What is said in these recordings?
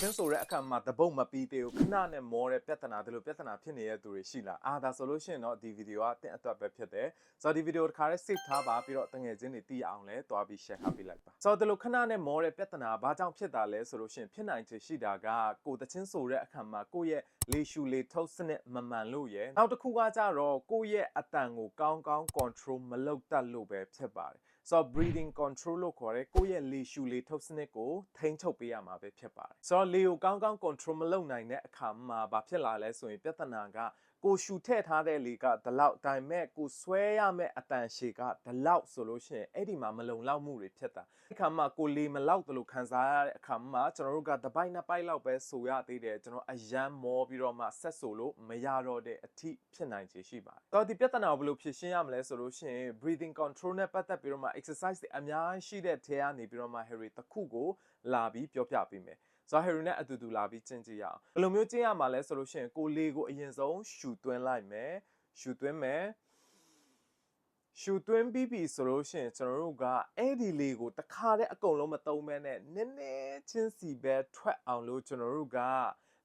ချင်းဆိုတဲ့အခါမှာတပုတ်မပြီးသေးဘူးခဏနဲ့မောတဲ့ပြဿနာဒီလိုပြဿနာဖြစ်နေတဲ့သူတွေရှိလားဒါဆိုလို့ရှိရင်တော့ဒီဗီဒီယိုကတင့်အတွက်ပဲဖြစ်တယ်ဆိုတော့ဒီဗီဒီယိုတစ်ခါလေး save ထားပါပြီးတော့တငယ်ချင်းတွေသိအောင်လဲတွားပြီး share ပေးလိုက်ပါဆိုတော့ဒီလိုခဏနဲ့မောတဲ့ပြဿနာဘာကြောင့်ဖြစ်တာလဲဆိုလို့ရှိရင်ဖြစ်နိုင်ချေရှိတာကကိုတချင်းဆိုတဲ့အခါမှာကိုရဲ့လေရှူလေထုတ်စနစ်မမှန်လို့ရယ်နောက်တစ်ခုကကြတော့ကိုရဲ့အတန်ကိုကောင်းကောင်း control မလုပ်တတ်လို့ပဲဖြစ်ပါတယ်ဆိုတော့ breathing control လို့ခေါ်တဲ့ကိုယ့်ရဲ့လေရှူလေထုတ်စနစ်ကိုထိန်းချုပ်ပေးရမှာပဲဖြစ်ပါတယ်ဆိုတော့လေကိုကောင်းကောင်း control မလုပ်နိုင်တဲ့အခါမှာဘာဖြစ်လာလဲဆိုရင်ပြဿနာကကိုရှူထည့်ထားတဲ့လေကဒီလောက်ဒါပေမဲ့ကိုဆွဲရမယ့်အတန်ရှည်ကဒီလောက်ဆိုလို့ရှိရင်အဲ့ဒီမှာမလုံလောက်မှုတွေဖြစ်တာအခါမှာကိုလေမလောက်တယ်လို့ခံစားရတဲ့အခါမှာကျွန်တော်တို့ကတပိုက်နှစ်ပိုက်လောက်ပဲဆိုရသေးတယ်ကျွန်တော်အယမ်းမောပြီးတော့မှဆက်ဆိုလို့မရတော့တဲ့အထိဖြစ်နိုင်ခြေရှိပါတယ်ဆိုတော့ဒီပြဿနာကိုဘယ်လိုဖြေရှင်းရမလဲဆိုလို့ရှိရင် breathing control နဲ့ပတ်သက်ပြီးတော့မှ exercise တွေအများကြီးရှိတဲ့ထဲကနေပြီးတော့မှ Harry တစ်ခုကိုလာပြီးပြောပြပေးမယ်ဆိုတော့ Harry နဲ့အတူတူလာပြီးကျင့်ကြည့်ရအောင်ဘယ်လိုမျိုးကျင့်ရမှာလဲဆိုလို့ရှိရင်ကိုလေကိုအရင်ဆုံးရှူသွင်းလိုက်မယ်ရှူသွင်းမယ်ရှူသွင်းပြီးပြီဆိုလို့ရှိရင်ကျွန်တော်တို့ကအဲ့ဒီလေကိုတခါတည်းအကုန်လုံးမသုံးမဲနဲ့နည်းနည်းချင်းစီပဲထွက်အောင်လို့ကျွန်တော်တို့က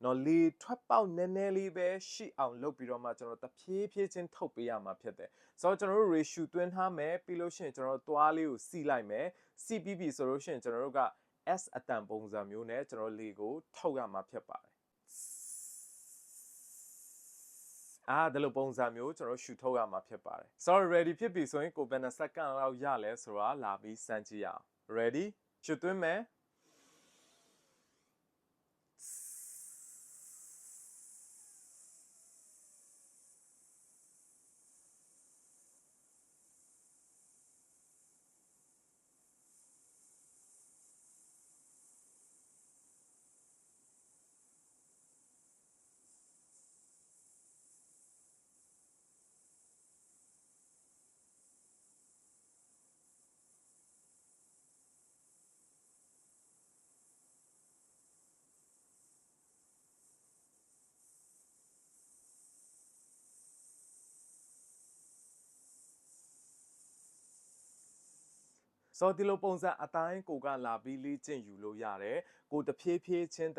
နော်လေထွက်ပေါက်နည်းနည်းလေးပဲရှိအောင်လုပ်ပြီးတော့မှကျွန်တော်တဖြည်းဖြည်းချင်းထုတ်ပေးရမှာဖြစ်တယ်ဆိုတော့ကျွန်တော်တို့ ratio သွင်းထားမယ်ပြီးလို့ရှိရင်ကျွန်တော်တို့သွားလေးကိုစီလိုက်မယ်စီပြီးပြီဆိုလို့ရှိရင်ကျွန်တော်တို့က S အတန်ပုံစံမျိုးနဲ့ကျွန်တော်လေကိုထုတ်ရမှာဖြစ်ပါတယ်ဒီလိုပုံစံမျိုးကျွန်တော်ရှူထုတ်ရမှာဖြစ်ပါတယ်ဆိုတော့ ready ဖြစ်ပြီဆိုရင်ကိုဘယ်နှစက္ကန့်လောက်ရလဲဆိုတာလာပြီးစမ်းကြည့်ရအောင် ready ရှူသွင်းမယ်ဆိုတော့ဒီလိုပုံစံအတိုင်းကိုကလာပြီးလေ့ကျင့်ယူလို့ရတယ်ကိုတဖြည်းဖြည်းချင်း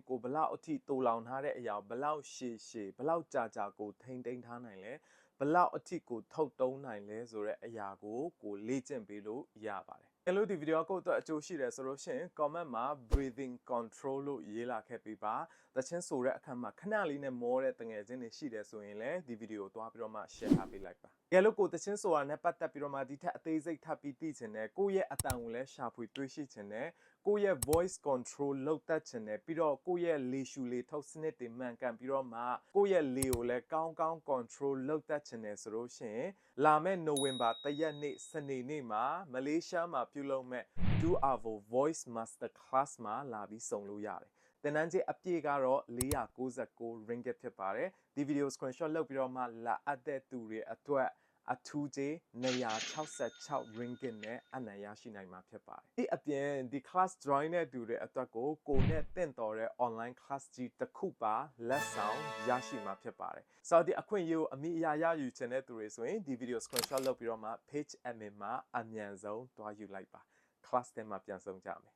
ကိုဘလောက်အထိတူလောင်ထားတဲ့အရာဘလောက်ရှည်ဘလောက်ကြာကိုထိန်းသိမ်းထားနိုင်လဲဘလောက်အထိကိုထုတ်တုံးနိုင်လဲဆိုတဲ့အရာကိုလေ့ကျင့်ပေးလို့ရပါတယ်အဲ့လိုဒီဗီဒီယိုကိုတော့အကျိုးရှိတယ်ဆိုလို့ရှိရင် comment မှာ breathing control လို့ရေးလာခဲ့ပေးပါတချင်းဆိုတဲ့အခါမှာခဏလေးနဲ့မောတဲ့တငယ်ချင်းတွေရှိတယ်ဆိုရင်လည်းဒီဗီဒီယိုသွားပြီးတော့မှ share ထားပေးလိုက်ပါကဲလို့ကိုတချင်းဆိုတာနဲ့ပတ်သက်ပြီးတော့မှဒီထက်အသေးစိတ်ထပ်ပြီးသိချင်တယ်ကိုယ့်ရဲ့အတန်ကိုလည်းရှာဖွေတွေးရှိချင်တယ်ကိုယ့်ရဲ့ voice control လုပ်တတ်ချင်တယ်ပြီးတော့ကိုယ့်ရဲ့လေရှူလေထုတ်စနစ်တွေမှန်ကန်ပြီးတော့မှကိုယ့်ရဲ့လေကိုလည်းကောင်းကောင်း control လုပ်တတ်ချင်တယ်ဆိုလို့ရှိရင်လာမယ့် November 1 ရက်နေ့စနေနေ့မှာမလေးရှားမှာပြုလုပ်မဲ့ Do Avo Voice Master Class မှာလာပြီးစုံလို့ရတယ်သင်တန်းကြေးအပြည့်ကတော့499 ringgit ဖြစ်ပါတယ်ဒီဗီဒီယို screenshot လုပ်ပြီးတော့မှလာအပ်တဲ့သူတွေအတွက်အထူးကြေး266 ringgit နဲ့အနံ့ရရှိနိုင်မှာဖြစ်ပါတယ်ဒီအပြင်ဒီ class join တဲ့သူတွေအတွက်ကိုနဲ့တင့်တော်တဲ့ online class ကြီးတစ်ခုပါလက်ဆောင်ရရှိမှာဖြစ်ပါတယ်ဆိုတော့ဒီအခွင့်အရေးကိုအမိအရာရယူချင်တဲ့သူတွေဆိုရင်ဒီ video screenshot လုပ်ပြီးတော့မှ page admin မှာအမြန်ဆုံးတွားယူလိုက်ပါclass ထဲမှာပြန်ဆောင်ကြမယ်